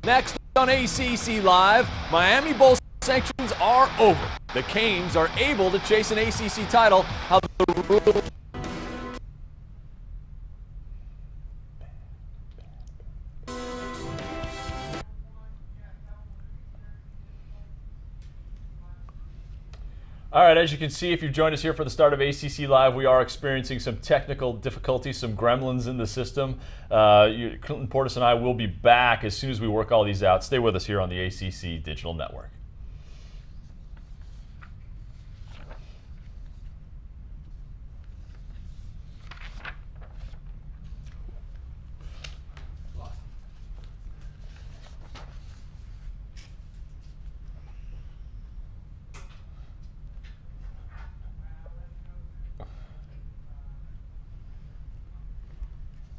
Next on ACC Live, Miami Bowl sanctions are over. The Canes are able to chase an ACC title. How the rules. All right, as you can see, if you've joined us here for the start of ACC Live, we are experiencing some technical difficulties, some gremlins in the system. Clinton Portis and I will be back as soon as we work all these out. Stay with us here on the ACC Digital Network.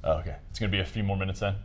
Oh, okay, it's going to be a few more minutes then.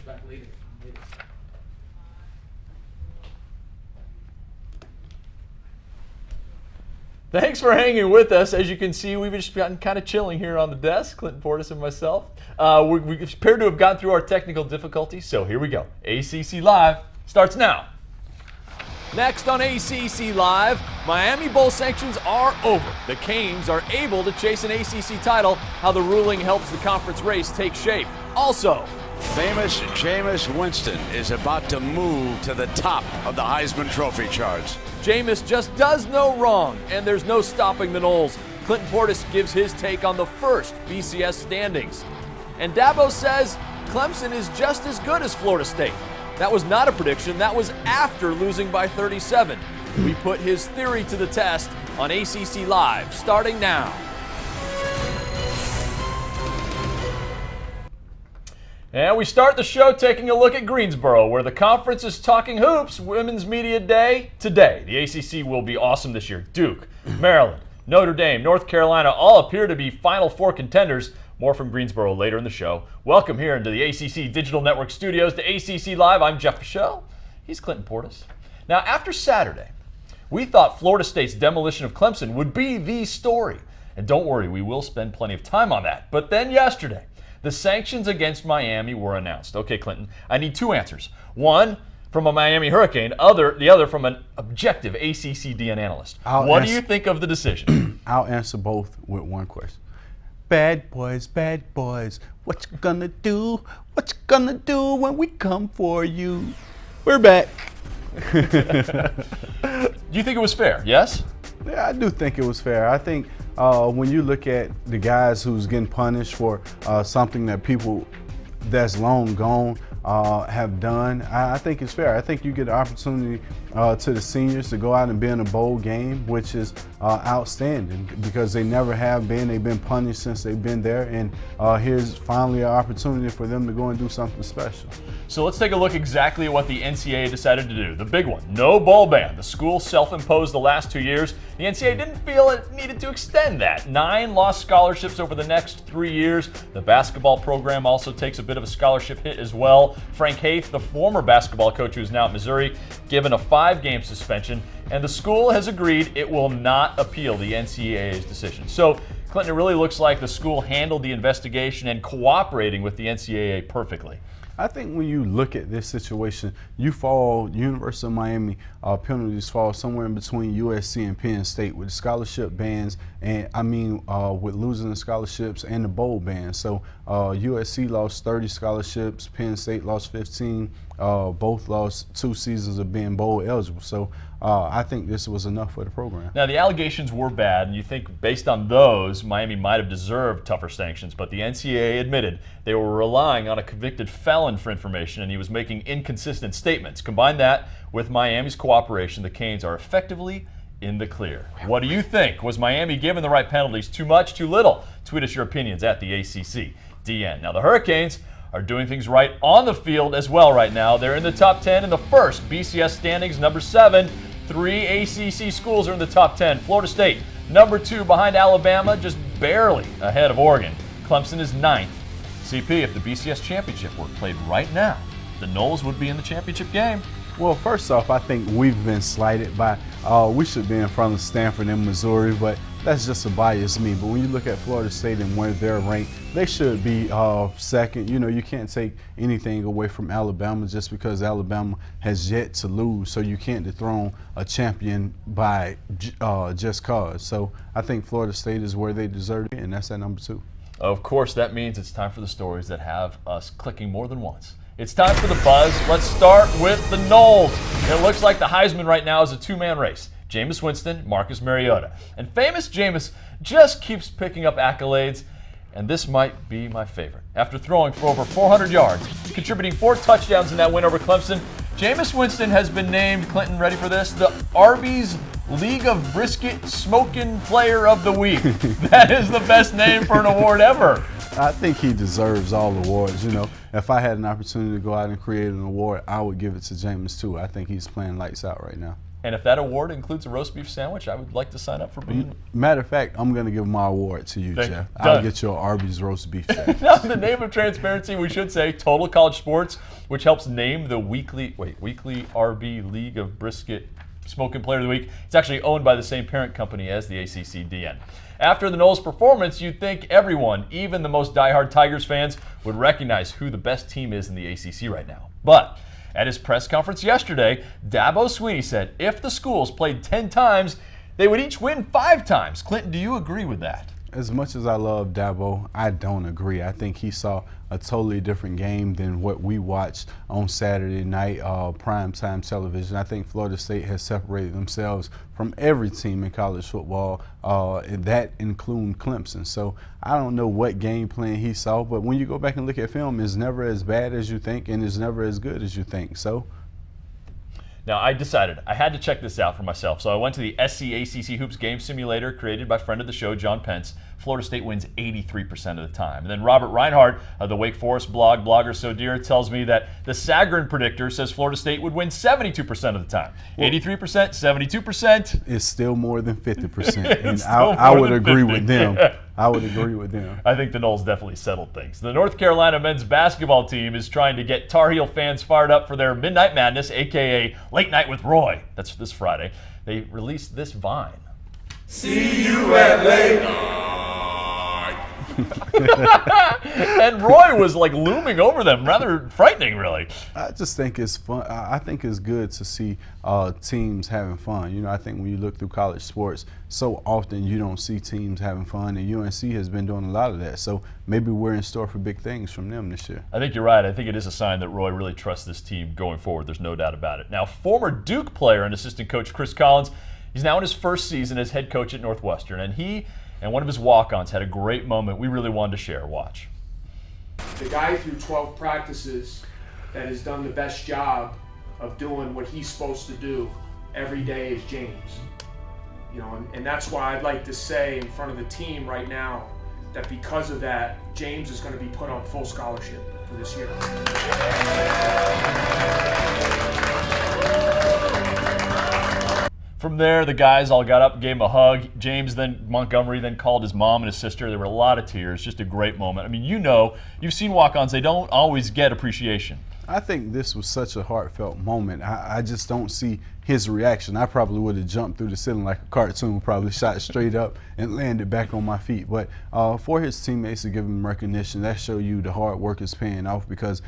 back later. Thanks for hanging with us. As you can see, we've just gotten kind of chilling here on the desk, Clinton Portis and myself. We appear to have gotten through our technical difficulties, so here we go. ACC Live starts now. Next on ACC Live, Miami Bowl sanctions are over. The Canes are able to chase an ACC title, how the ruling helps the conference race take shape. Also, famous Jameis Winston is about to move to the top of the Heisman Trophy charts. Jameis just does no wrong, and there's no stopping the Noles. Clinton Portis gives his take on the first BCS standings. And Dabo says Clemson is just as good as Florida State. That was not a prediction, that was after losing by 37. We put his theory to the test on ACC Live, starting now. And we start the show taking a look at Greensboro, where the conference is talking hoops. Women's Media Day today. The ACC will be awesome this year. Duke, Maryland, Notre Dame, North Carolina all appear to be Final Four contenders. More from Greensboro later in the show. Welcome here into the ACC Digital Network studios to ACC Live. I'm Jeff Fischel. He's Clinton Portis. Now, after Saturday, we thought Florida State's demolition of Clemson would be the story. And don't worry, we will spend plenty of time on that. But then yesterday, the sanctions against Miami were announced. Okay, Clinton, I need two answers. One from a Miami Hurricane, the other from an objective ACC DN analyst. What do you think of the decision? I'll answer both with one question. Bad boys, what you gonna do? What you gonna do when we come for you? We're back. Do you think it was fair? Yes? Yeah, I do think it was fair. I think when you look at the guys who's getting punished for something that people that's long gone have done, I think it's fair. I think you get the opportunity to the seniors to go out and be in a bowl game, which is outstanding because they never have been. They've been punished since they've been there, and here's finally an opportunity for them to go and do something special. So let's take a look exactly at what the NCAA decided to do. The big one, no bowl ban. The school self-imposed the last 2 years. The NCAA didn't feel it needed to extend that. 9 lost scholarships over the next 3 years. The basketball program also takes a bit of a scholarship hit as well. Frank Haith, the former basketball coach who's now at Missouri, given a 5-game suspension, and the school has agreed it will not appeal the NCAA's decision. So, Clinton, it really looks like the school handled the investigation and cooperating with the NCAA perfectly. I think when you look at this situation, University of Miami penalties fall somewhere in between USC and Penn State with scholarship bans, and with losing the scholarships and the bowl ban. So USC lost 30 scholarships, Penn State lost 15. Both lost 2 seasons of being bowl eligible. So I think this was enough for the program. Now, the allegations were bad, and you think based on those, Miami might have deserved tougher sanctions, but the NCAA admitted they were relying on a convicted felon for information, and he was making inconsistent statements. Combine that with Miami's cooperation, the Canes are effectively in the clear. What do you think? Was Miami given the right penalties? Too much, too little? Tweet us your opinions at the ACC DN. Now, the Hurricanes are doing things right on the field as well right now. They're in the top 10 in the first BCS standings, number 7. 3 ACC schools are in the top 10. Florida State, number 2 behind Alabama, just barely ahead of Oregon. Clemson is 9th. CP, if the BCS championship were played right now, the Noles would be in the championship game. Well, first off, I think we've been slighted by, we should be in front of Stanford and Missouri, but that's just a biased me. But when you look at Florida State and where they're ranked, they should be second. You know, you can't take anything away from Alabama just because Alabama has yet to lose. So you can't dethrone a champion by just cause. So I think Florida State is where they deserve to be, and that's at number 2. Of course, that means it's time for the stories that have us clicking more than once. It's time for the buzz. Let's start with the Noles. It looks like the Heisman right now is a 2-man race. Jameis Winston, Marcus Mariota. And famous Jameis just keeps picking up accolades, and this might be my favorite. After throwing for over 400 yards, contributing 4 touchdowns in that win over Clemson, Jameis Winston has been named, Clinton, ready for this, the Arby's League of Brisket Smoking Player of the Week. That is the best name for an award ever. I think he deserves all awards. You know, if I had an opportunity to go out and create an award, I would give it to Jameis too. I think he's playing lights out right now. And if that award includes a roast beef sandwich, I would like to sign up for being. Matter of fact, I'm going to give my award to you, Jeff. I'll get your Arby's roast beef sandwich. Now, in the name of transparency, we should say Total College Sports, which helps name the weekly RB League of Brisket Smoking Player of the Week. It's actually owned by the same parent company as the ACC DN. After the Noles performance, you'd think everyone, even the most diehard Tigers fans, would recognize who the best team is in the ACC right now. But at his press conference yesterday, Dabo Swinney said if the schools played 10 times, they would each win 5 times. Clinton, do you agree with that? As much as I love Dabo, I don't agree. I think he saw a totally different game than what we watched on Saturday night, primetime television. I think Florida State has separated themselves from every team in college football, and that including Clemson. So I don't know what game plan he saw, but when you go back and look at film, it's never as bad as you think, and it's never as good as you think. So. Now, I decided I had to check this out for myself, so I went to the SC Hoops game simulator created by friend of the show, John Pence. Florida State wins 83% of the time. And then Robert Reinhardt of the Wake Forest blogger So Dear tells me that the Sagarin predictor says Florida State would win 72% of the time. 83%, 72%. It's still more than 50%. And I would agree with them. I would agree with them. I think the Noles definitely settled things. The North Carolina men's basketball team is trying to get Tar Heel fans fired up for their Midnight Madness, a.k.a. Late Night with Roy. That's this Friday. They released this Vine. See you at late night. And Roy was like looming over them, rather frightening, really. I just think it's fun. I think it's good to see teams having fun. You know, I think when you look through college sports, so often you don't see teams having fun, and UNC has been doing a lot of that. So maybe we're in store for big things from them this year. I think you're right. I think it is a sign that Roy really trusts this team going forward. There's no doubt about it. Now, former Duke player and assistant coach Chris Collins, he's now in his first season as head coach at Northwestern, and he and one of his walk-ons had a great moment we really wanted to share. Watch. The guy through 12 practices that has done the best job of doing what he's supposed to do every day is James. You know, and that's why I'd like to say in front of the team right now that because of that, James is going to be put on full scholarship for this year. From there, the guys all got up, gave him a hug. Montgomery then called his mom and his sister. There were a lot of tears, just a great moment. I mean, you've seen walk-ons, they don't always get appreciation. I think this was such a heartfelt moment. I just don't see his reaction. I probably would have jumped through the ceiling like a cartoon, probably shot straight up and landed back on my feet. But for his teammates to give him recognition, that show you the hard work is paying off, because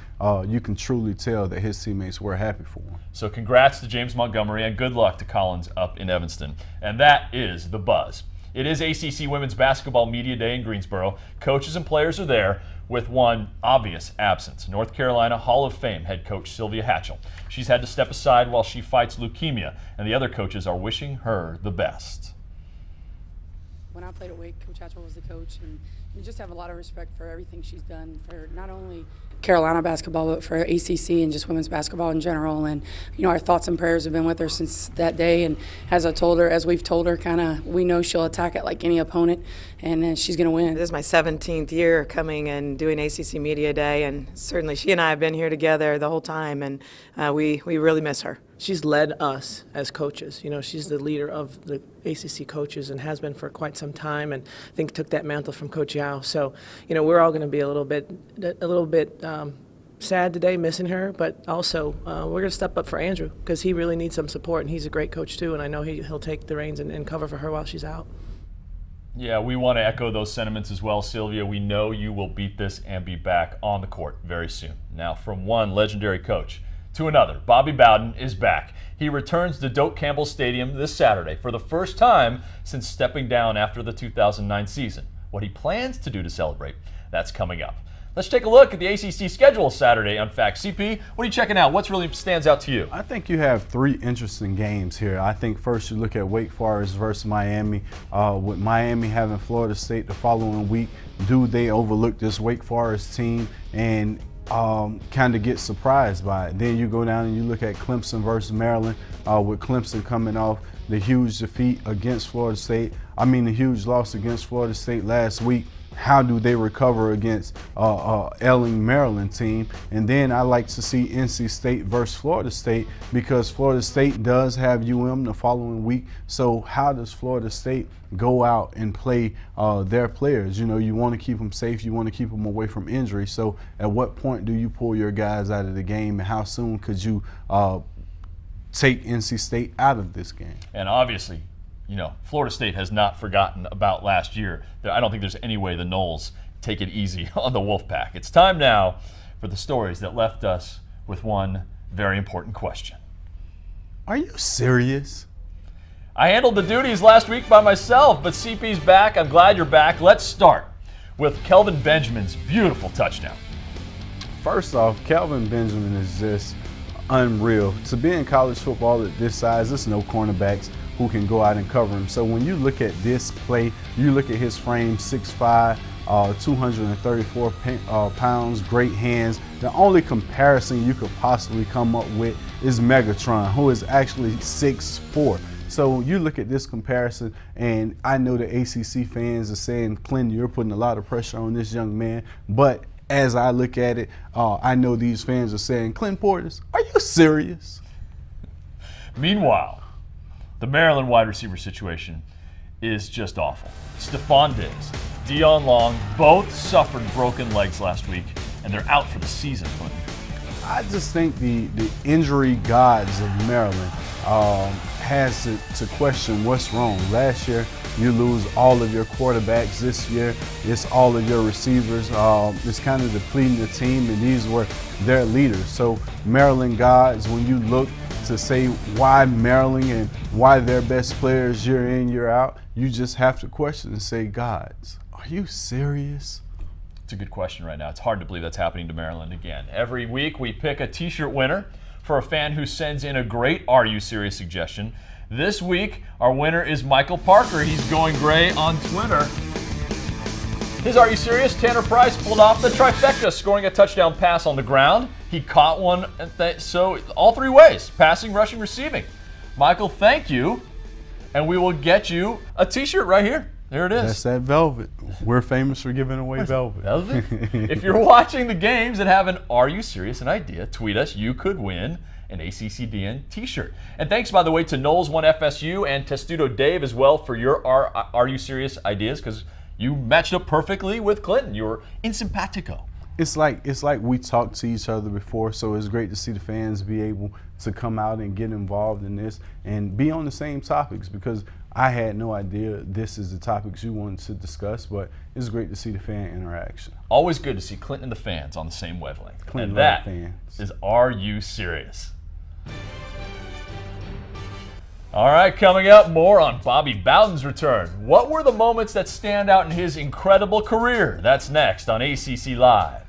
you can truly tell that his teammates were happy for him. So congrats to James Montgomery and good luck to Collins up in Evanston. And that is the buzz. It is ACC Women's Basketball Media Day in Greensboro. Coaches and players are there, with one obvious absence. North Carolina Hall of Fame head coach Sylvia Hatchell. She's had to step aside while she fights leukemia, and the other coaches are wishing her the best. When I played at Wake, Coach Hatchell was the coach, and we just have a lot of respect for everything she's done for not only Carolina basketball, but for ACC and just women's basketball in general. And, you know, our thoughts and prayers have been with her since that day. And as we've told her, we know she'll attack it like any opponent, and she's going to win. This is my 17th year coming and doing ACC Media Day, and certainly she and I have been here together the whole time, and we really miss her. She's led us as coaches. You know, she's the leader of the ACC coaches and has been for quite some time, and I think took that mantle from Coach Yao. So, you know, we're all going to be a little bit sad today, missing her, but also we're going to step up for Andrew, because he really needs some support, and he's a great coach too, and I know he'll take the reins and cover for her while she's out. Yeah, we want to echo those sentiments as well, Sylvia. We know you will beat this and be back on the court very soon. Now, from one legendary coach to another, Bobby Bowden is back. He returns to Doak Campbell Stadium this Saturday for the first time since stepping down after the 2009 season. What he plans to do to celebrate, that's coming up. Let's take a look at the ACC schedule Saturday on Fact. CP, what are you checking out? What really stands out to you? I think you have 3 interesting games here. I think first you look at Wake Forest versus Miami. With Miami having Florida State the following week, do they overlook this Wake Forest team and kind of get surprised by it? Then you go down and you look at Clemson versus Maryland, with Clemson coming off the huge defeat against Florida State. The huge loss against Florida State last week. how do they recover against ailing Maryland team? And then I like to see NC State versus Florida State, because Florida State does have UM the following week. So how does Florida State go out and play their players? You know, you want to keep them safe, you want to keep them away from injury. So at what point do you pull your guys out of the game, and how soon could you take NC State out of this game? And obviously, you know, Florida State has not forgotten about last year. I don't think there's any way the Noles take it easy on the Wolfpack. It's time now for the stories that left us with one very important question. Are you serious? I handled the duties last week by myself, but CP's back. I'm glad you're back. Let's start with Kelvin Benjamin's beautiful touchdown. First off, Kelvin Benjamin is just unreal. To be in college football at this size, there's no cornerbacks who can go out and cover him. So when you look at this play, you look at his frame, 6'5", 234 pounds, great hands. The only comparison you could possibly come up with is Megatron, who is actually 6'4". So you look at this comparison, and I know the ACC fans are saying, Clinton, you're putting a lot of pressure on this young man. But as I look at it, I know these fans are saying, Clinton Portis, are you serious? Meanwhile, the Maryland wide receiver situation is just awful. Stephon Diggs, Dion Long, both suffered broken legs last week, and they're out for the season. I just think the injury gods of Maryland has to question what's wrong. Last year, you lose all of your quarterbacks. This year, it's all of your receivers. It's kind of depleting the team, and these were their leaders. So Maryland gods, when you look to say why Maryland and why their best players year in, year out, you just have to question and say, gods, are you serious? It's a good question right now. It's hard to believe that's happening to Maryland again. Every week we pick a t-shirt winner for a fan who sends in a great Are You Serious suggestion. This week, our winner is Michael Parker. He's going gray on Twitter. His Are You Serious? Tanner Price pulled off the trifecta, scoring a touchdown pass on the ground. He caught one, so all three ways, passing, rushing, receiving. Michael, thank you, and we will get you a t-shirt right here. There it is. That's that velvet. We're famous for giving away velvet. Velvet? If you're watching the games and have an Are You Serious an idea, tweet us. You could win an ACCDN t-shirt. And thanks, by the way, to Knowles One FSU and Testudo Dave as well for your Are You Serious ideas, because you matched up perfectly with Clinton. You were in simpatico. It's like we talked to each other before, so it's great to see the fans be able to come out and get involved in this and be on the same topics, because I had no idea this is the topics you wanted to discuss, but it's great to see the fan interaction. Always good to see Clinton and the fans on the same wavelength. Clinton and that fans. is Are You Serious? All right, coming up, more on Bobby Bowden's return. What were the moments that stand out in his incredible career? That's next on ACC Live.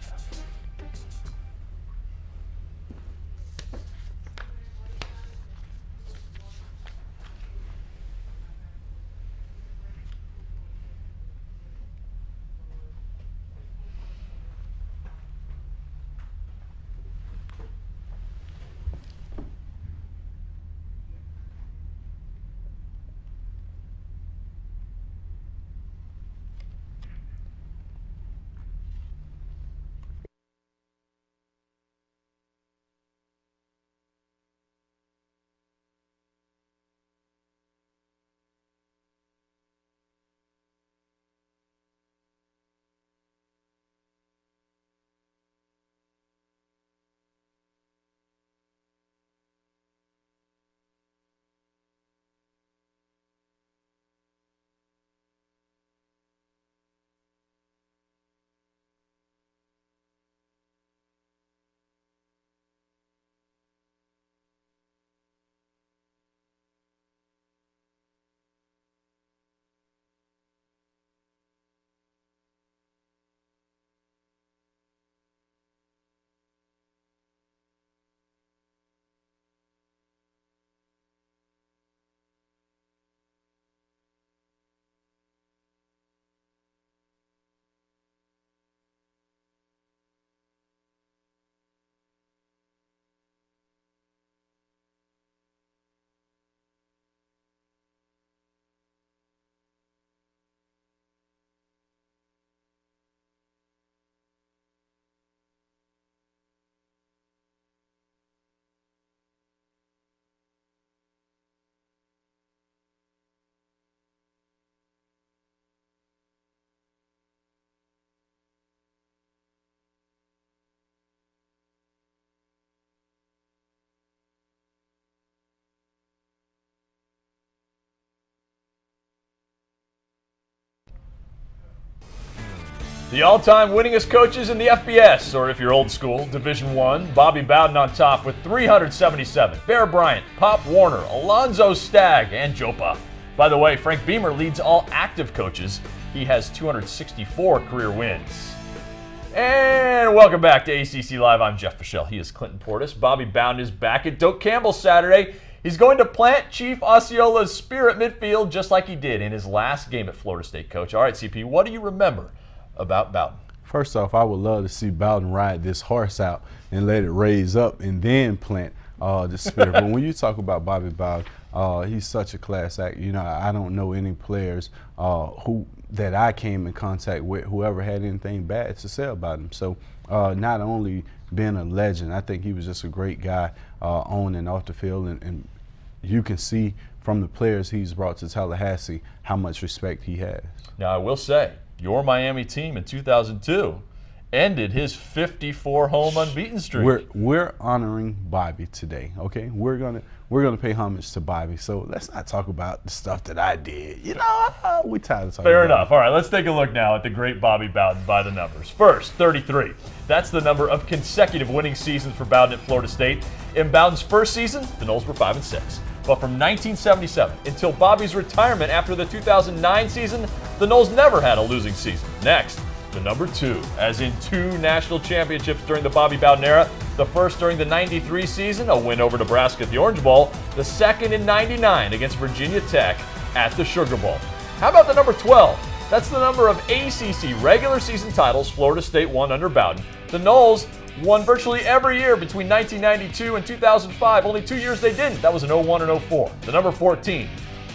The all-time winningest coaches in the FBS, or if you're old school, Division I, Bobby Bowden on top with 377. Bear Bryant, Pop Warner, Alonzo Stagg, and Jopa. By the way, Frank Beamer leads all active coaches. He has 264 career wins. And welcome back to ACC Live. I'm Jeff Fischel. He is Clinton Portis. Bobby Bowden is back at Doak Campbell Saturday. He's going to plant Chief Osceola's spear at midfield just like he did in his last game at Florida State, Coach. All right, CP, what do you remember about Bowden? First off, I would love to see Bowden ride this horse out and let it raise up and then plant the spear. But when you talk about Bobby Bowden, he's such a class act. You know, I don't know any players that I came in contact with who ever had anything bad to say about him. So not only being a legend, I think he was just a great guy on and off the field, and you can see from the players he's brought to Tallahassee how much respect he has. Now, I will say, your Miami team in 2002 ended his 54 home unbeaten streak. We're honoring Bobby today, okay? We're gonna pay homage to Bobby. So let's not talk about the stuff that I did. You know, we tired of talking. Fair about enough. All right, let's take a look now at the great Bobby Bowden by the numbers. First, 33. That's the number of consecutive winning seasons for Bowden at Florida State. In Bowden's first season, the Noles were 5-6. But from 1977 until Bobby's retirement after the 2009 season, the Noles never had a losing season. Next, the number 2, as in 2 national championships during the Bobby Bowden era. The first during the 93 season, a win over Nebraska at the Orange Bowl. The second in 99 against Virginia Tech at the Sugar Bowl. How about the number 12? That's the number of ACC regular season titles Florida State won under Bowden. The Noles won virtually every year between 1992 and 2005. Only 2 years they didn't. That was in 01 and 04. The number 14.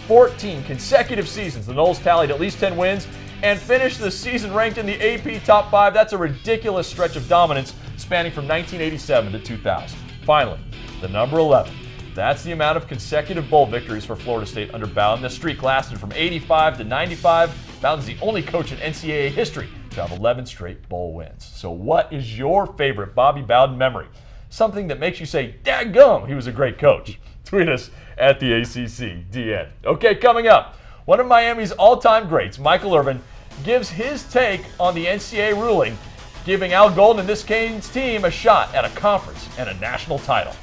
14 consecutive seasons the Noles tallied at least 10 wins and finished the season ranked in the AP Top 5. That's a ridiculous stretch of dominance spanning from 1987 to 2000. Finally, the number 11. That's the amount of consecutive bowl victories for Florida State under Bowden. The streak lasted from 85 to 95. Bowden's the only coach in NCAA history to have 11 straight bowl wins. So what is your favorite Bobby Bowden memory? Something that makes you say, daggum, he was a great coach. Tweet us at the ACC DN. Okay, coming up, one of Miami's all-time greats, Michael Irvin, gives his take on the NCAA ruling, giving Al Golden and this Canes team a shot at a conference and a national title.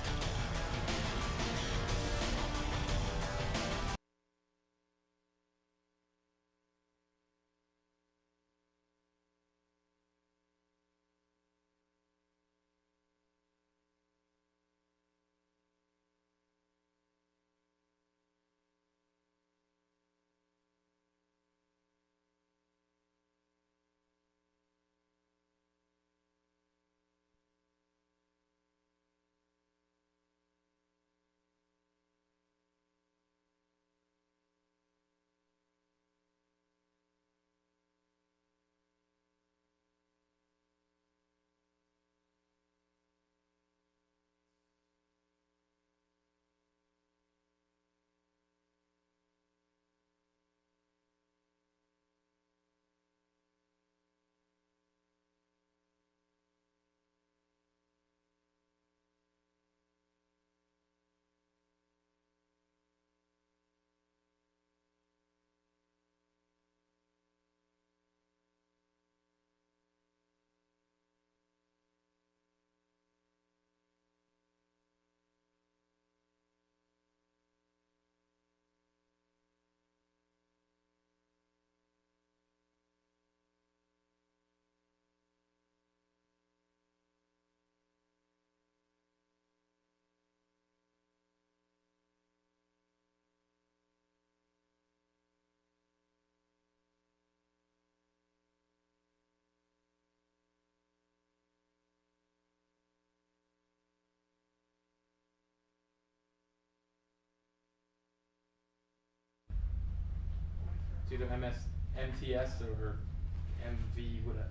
It's either MTS or MV, whatever.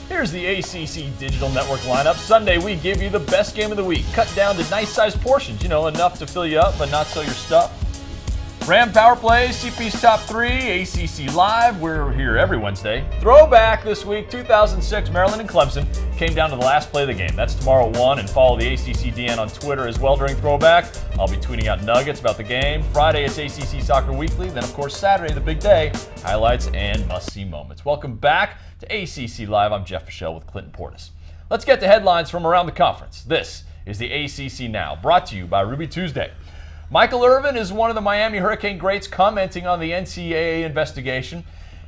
Here's the ACC Digital Network lineup. Sunday, we give you the best game of the week, cut down to nice-sized portions, enough to fill you up, but not so you're stuffed. Ram Power Play, CP's Top 3, ACC Live. We're here every Wednesday. Throwback this week, 2006, Maryland and Clemson came down to the last play of the game. That's tomorrow at 1, and follow the ACC DN on Twitter as well during Throwback. I'll be tweeting out nuggets about the game. Friday, it's ACC Soccer Weekly. Then, of course, Saturday, the big day, highlights and must-see moments. Welcome back to ACC Live. I'm Jeff Fischel with Clinton Portis. Let's get to headlines from around the conference. This is the ACC Now, brought to you by Ruby Tuesday. Michael Irvin is one of the Miami Hurricane greats commenting on the NCAA investigation.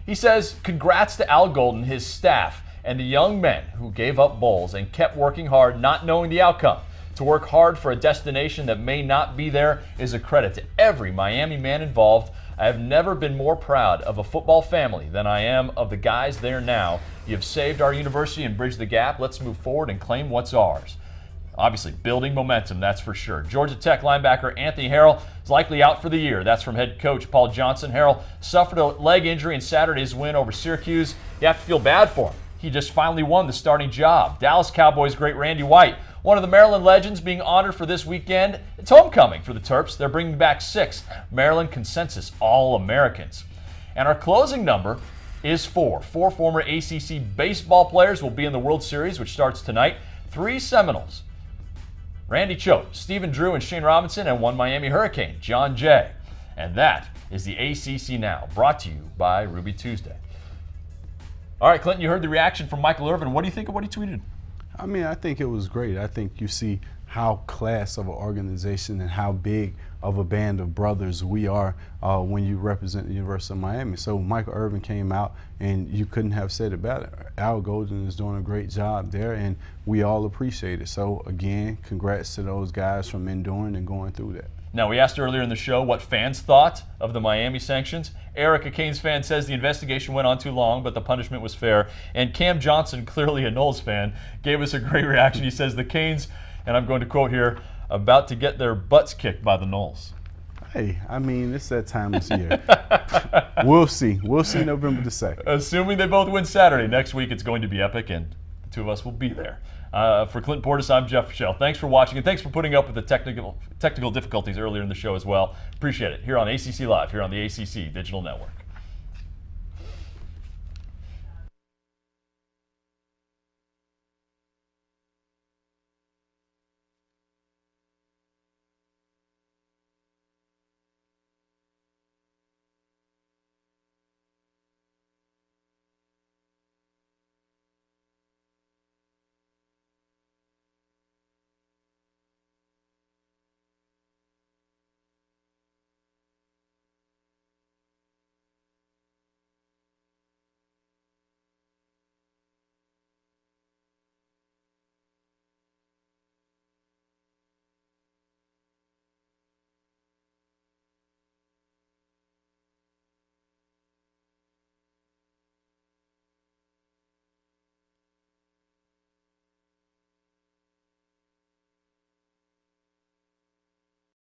He says, congrats to Al Golden, his staff, and the young men who gave up bowls and kept working hard not knowing the outcome. To work hard for a destination that may not be there is a credit to every Miami man involved. I have never been more proud of a football family than I am of the guys there now. You have saved our university and bridged the gap. Let's move forward and claim what's ours. Obviously, building momentum, that's for sure. Georgia Tech linebacker Anthony Harrell is likely out for the year. That's from head coach Paul Johnson. Harrell suffered a leg injury in Saturday's win over Syracuse. You have to feel bad for him. He just finally won the starting job. Dallas Cowboys great Randy White, one of the Maryland legends, being honored for this weekend. It's homecoming for the Terps. They're bringing back 6 Maryland consensus All-Americans. And our closing number is 4. 4 former ACC baseball players will be in the World Series, which starts tonight. 3 Seminoles, Randy Choate, Stephen Drew, and Shane Robinson, and 1 Miami Hurricane, John Jay. And that is the ACC Now, brought to you by Ruby Tuesday. All right, Clinton, you heard the reaction from Michael Irvin. What do you think of what he tweeted? I mean, I think it was great. I think you see how class of an organization and how big of a band of brothers we are when you represent the University of Miami. So Michael Irvin came out, and you couldn't have said it better. Al Golden is doing a great job there, and we all appreciate it. So again, congrats to those guys from enduring and going through that. Now, we asked earlier in the show what fans thought of the Miami sanctions. Eric, a Canes fan, says the investigation went on too long, but the punishment was fair. And Cam Johnson, clearly a Noles fan, gave us a great reaction. He says the Canes, and I'm going to quote here, about to get their butts kicked by the Noles. Hey, I mean, it's that time of year. We'll see. We'll see November the 2nd. Assuming they both win Saturday. Next week, it's going to be epic, and the 2 of us will be there. For Clinton Portis, I'm Jeff Fischel. Thanks for watching, and thanks for putting up with the technical difficulties earlier in the show as well. Appreciate it. Here on ACC Live, here on the ACC Digital Network.